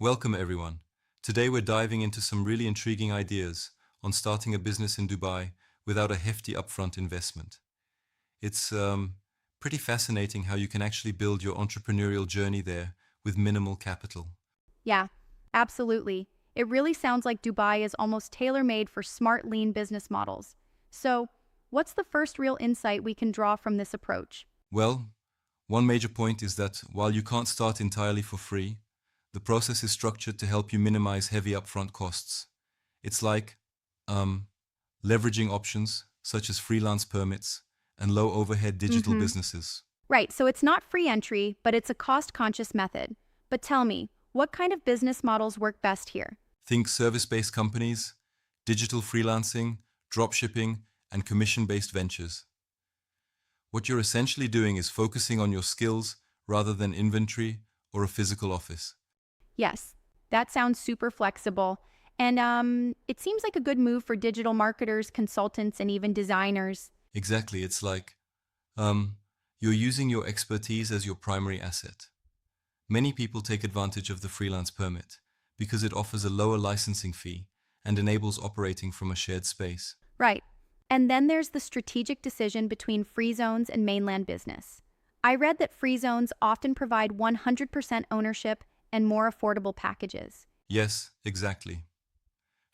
Welcome, everyone. Today we're diving into some really intriguing ideas on starting a business in Dubai without a hefty upfront investment. It's pretty fascinating how you can actually build your entrepreneurial journey there with minimal capital. Yeah, absolutely. It really sounds like Dubai is almost tailor-made for smart, lean business models. So, what's the first real insight we can draw from this approach? Well, one major point is that while you can't start entirely for free, the process is structured to help you minimize heavy upfront costs. It's like um, leveraging options such as freelance permits and low overhead digital Mm-hmm. businesses. Right, so it's not free entry, but it's a cost-conscious method. But tell me, what kind of business models work best here? Think service-based companies, digital freelancing, dropshipping, and commission-based ventures. What you're essentially doing is focusing on your skills rather than inventory or a physical office. Yes, that sounds super flexible. And it seems like a good move for digital marketers, consultants, and even designers. Exactly, it's like um, you're using your expertise as your primary asset. Many people take advantage of the freelance permit because it offers a lower licensing fee and enables operating from a shared space. Right. And then there's the strategic decision between free zones and mainland business. I read that free zones often provide 100% ownership and more affordable packages. Yes, exactly.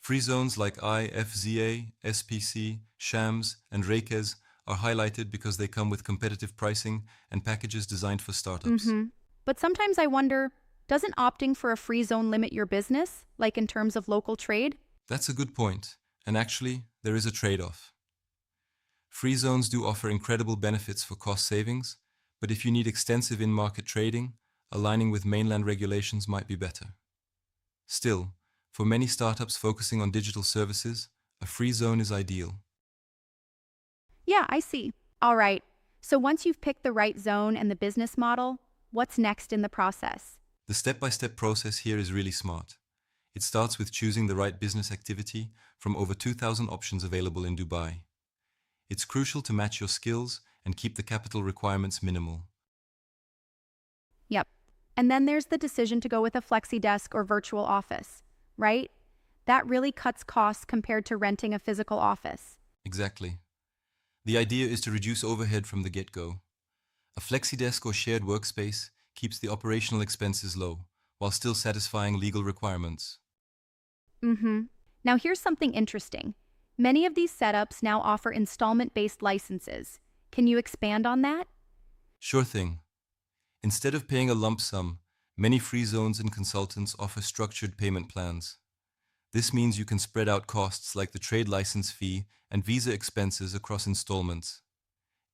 Free zones like IFZA, SPC, SHAMS, and RAKEZ are highlighted because they come with competitive pricing and packages designed for startups. Mm-hmm. But sometimes I wonder, doesn't opting for a free zone limit your business, like in terms of local trade? That's a good point, and actually, there is a trade-off. Free zones do offer incredible benefits for cost savings, but if you need extensive in-market trading, aligning with mainland regulations might be better. Still, for many startups focusing on digital services, a free zone is ideal. Yeah, I see. All right. So once you've picked the right zone and the business model, what's next in the process? The step-by-step process here is really smart. It starts with choosing the right business activity from over 2,000 options available in Dubai. It's crucial to match your skills and keep the capital requirements minimal. Yep. And then there's the decision to go with a flexi desk or virtual office, right? That really cuts costs compared to renting a physical office. Exactly. The idea is to reduce overhead from the get-go. A flexi-desk or shared workspace keeps the operational expenses low, while still satisfying legal requirements. Mm-hmm. Now here's something interesting. Many of these setups now offer installment-based licenses. Can you expand on that? Sure thing. Instead of paying a lump sum, many free zones and consultants offer structured payment plans. This means you can spread out costs like the trade license fee and visa expenses across installments.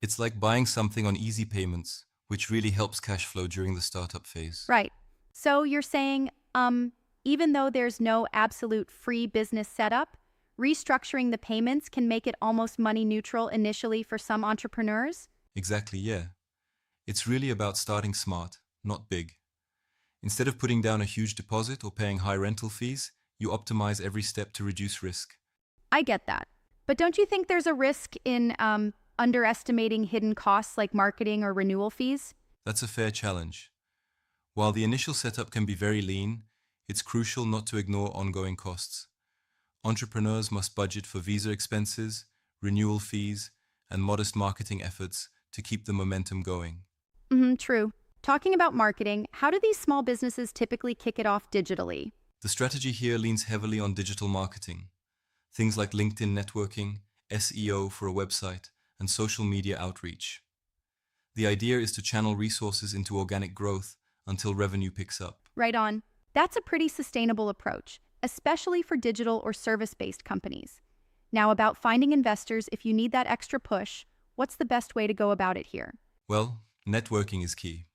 It's like buying something on easy payments, which really helps cash flow during the startup phase. Right. So you're saying, even though there's no absolute free business setup, restructuring the payments can make it almost money neutral initially for some entrepreneurs? Exactly, yeah. It's really about starting smart, not big. Instead of putting down a huge deposit or paying high rental fees, you optimize every step to reduce risk. I get that. But don't you think there's a risk in underestimating hidden costs like marketing or renewal fees? That's a fair challenge. While the initial setup can be very lean, it's crucial not to ignore ongoing costs. Entrepreneurs must budget for visa expenses, renewal fees, and modest marketing efforts to keep the momentum going. Mm-hmm, true. Talking about marketing, how do these small businesses typically kick it off digitally? The strategy here leans heavily on digital marketing. Things like LinkedIn networking, SEO for a website, and social media outreach. The idea is to channel resources into organic growth until revenue picks up. Right on. That's a pretty sustainable approach, especially for digital or service-based companies. Now, about finding investors if you need that extra push, what's the best way to go about it here? Well, networking is key.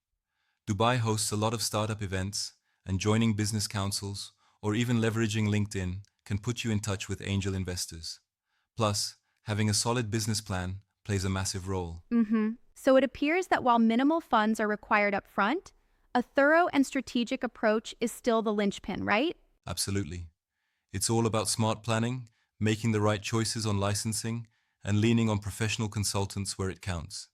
Dubai hosts a lot of startup events, and joining business councils or even leveraging LinkedIn can put you in touch with angel investors. Plus, having a solid business plan plays a massive role. Mm-hmm. So it appears that while minimal funds are required up front, a thorough and strategic approach is still the linchpin, right? Absolutely. It's all about smart planning, making the right choices on licensing, and leaning on professional consultants where it counts.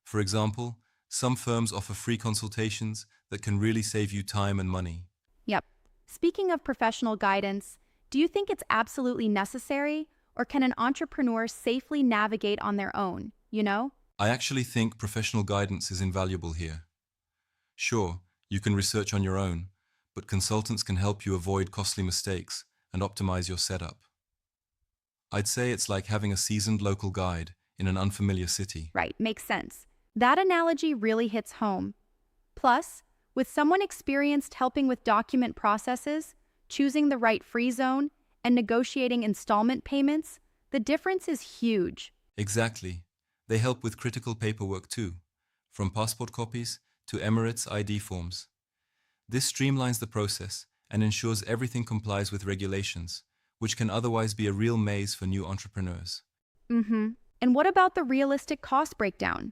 For example, some firms offer free consultations that can really save you time and money. Yep. Speaking of professional guidance, do you think it's absolutely necessary, or can an entrepreneur safely navigate on their own, you know? I actually think professional guidance is invaluable here. Sure, you can research on your own, but consultants can help you avoid costly mistakes and optimize your setup. I'd say it's like having a seasoned local guide in an unfamiliar city. Right, makes sense. That analogy really hits home. Plus, with someone experienced helping with document processes, choosing the right free zone, and negotiating installment payments, the difference is huge. Exactly. They help with critical paperwork too, from passport copies to Emirates ID forms. This streamlines the process and ensures everything complies with regulations, which can otherwise be a real maze for new entrepreneurs. Mm-hmm. And what about the realistic cost breakdown?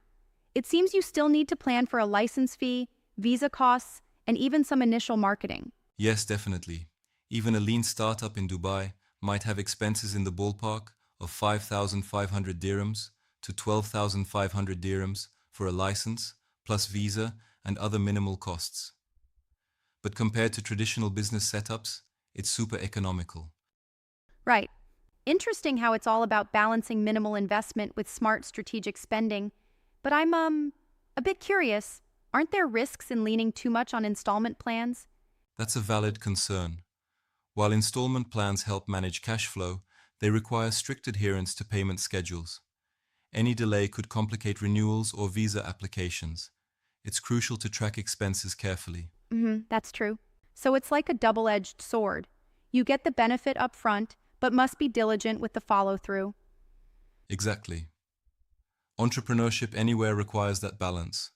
It seems you still need to plan for a license fee, visa costs, and even some initial marketing. Yes, definitely. Even a lean startup in Dubai might have expenses in the ballpark of 5,500 dirhams to 12,500 dirhams for a license, plus visa and other minimal costs. But compared to traditional business setups, it's super economical. Right. Interesting how it's all about balancing minimal investment with smart strategic spending. But I'm a bit curious. Aren't there risks in leaning too much on installment plans? That's a valid concern. While installment plans help manage cash flow, they require strict adherence to payment schedules. Any delay could complicate renewals or visa applications. It's crucial to track expenses carefully. Mm-hmm, that's true. So it's like a double-edged sword. You get the benefit up front, but must be diligent with the follow-through. Exactly. Entrepreneurship anywhere requires that balance.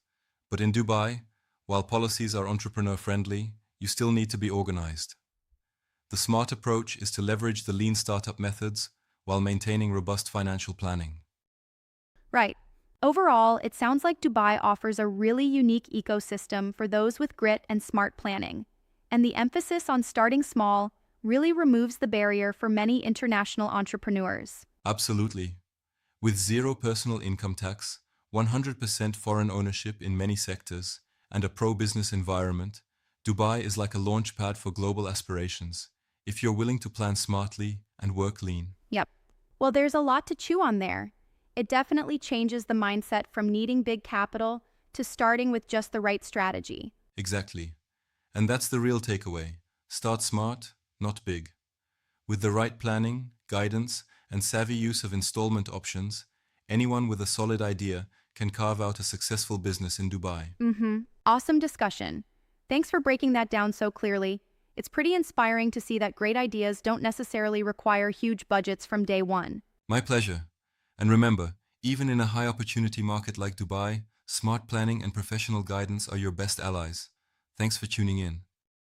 But in Dubai, while policies are entrepreneur-friendly, you still need to be organized. The smart approach is to leverage the lean startup methods while maintaining robust financial planning. Right. Overall, it sounds like Dubai offers a really unique ecosystem for those with grit and smart planning. And the emphasis on starting small really removes the barrier for many international entrepreneurs. Absolutely. With zero personal income tax, 100% foreign ownership in many sectors, and a pro-business environment, Dubai is like a launchpad for global aspirations, if you're willing to plan smartly and work lean. Yep. Well, there's a lot to chew on there. It definitely changes the mindset from needing big capital to starting with just the right strategy. Exactly. And that's the real takeaway. Start smart, not big. With the right planning, guidance, and savvy use of installment options, anyone with a solid idea can carve out a successful business in Dubai. Mm-hmm. Awesome discussion. Thanks for breaking that down so clearly. It's pretty inspiring to see that great ideas don't necessarily require huge budgets from day one. My pleasure. And remember, even in a high opportunity market like Dubai, smart planning and professional guidance are your best allies. Thanks for tuning in.